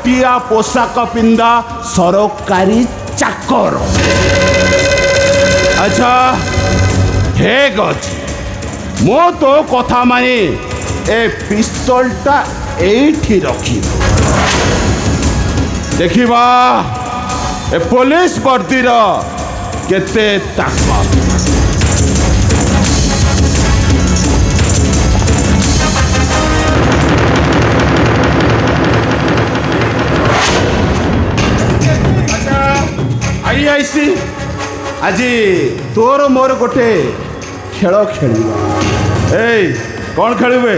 मटिया पोशाक पिंधा सरकारी चाकर। अच्छा ठीक अच्छे मो तो कथा मानी ए पिस्तलटा एठी रखी देखिबा ए पुलिस वर्दीर केते ताकत। आईसी आज तोर मोर गोटे खेल खेलिबा। ए कौन खेलिबे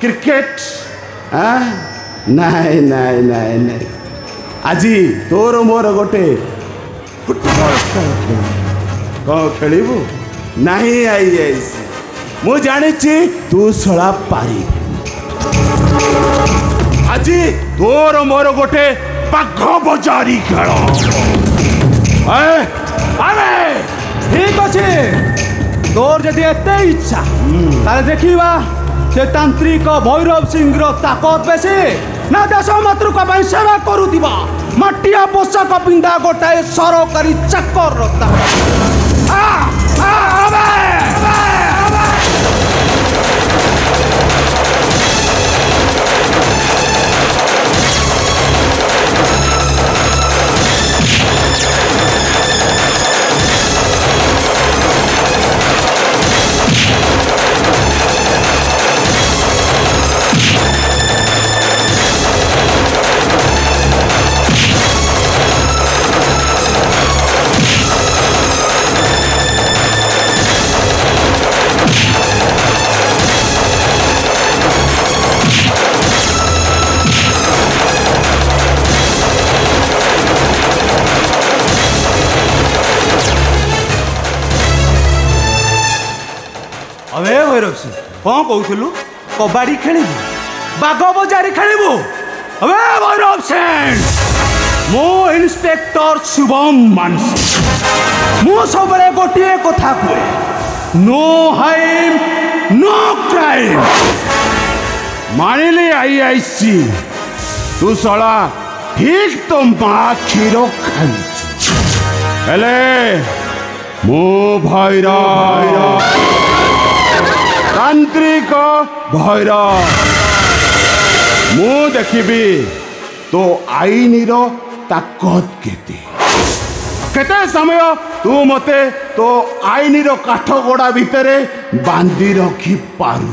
क्रिकेट? नाई नाई नाई नाई आज तोर मोर गोटे फुटबॉल खेल कौन खेलिबू? नहीं आईसी मु जानी तू सला पारी। आज तोर मोर गोटे पाघ बजारी खेल। अरे ठीक अच्छे तोर जदि एते इच्छा ताले देखिबा से तांत्रिक भैरव सिंह ताकत बेसी ना देश मातृक सेवा करुवा मटिया पोशाक पिंधा गोटाए सरकारी चाकर अबे भैरव सिंह कौन कहूलु कबाड़ी खेलबू बाघ बजारी खेलबू? अबे भैरव सिंह मो इन्स्पेक्टर शुभम मानसी मु सब गोटे कथा कहे नो हाइम नो क्राइम। मानिले आईसी तू सला ठीक तो माँ क्षीर खाई मो भैरव तांत्रिक भैरव मु देखिबी तो आईनीर ताकत केते समय तू मते तो आईनीर काठ गोड़ा भितरे बांधी रखी पारू।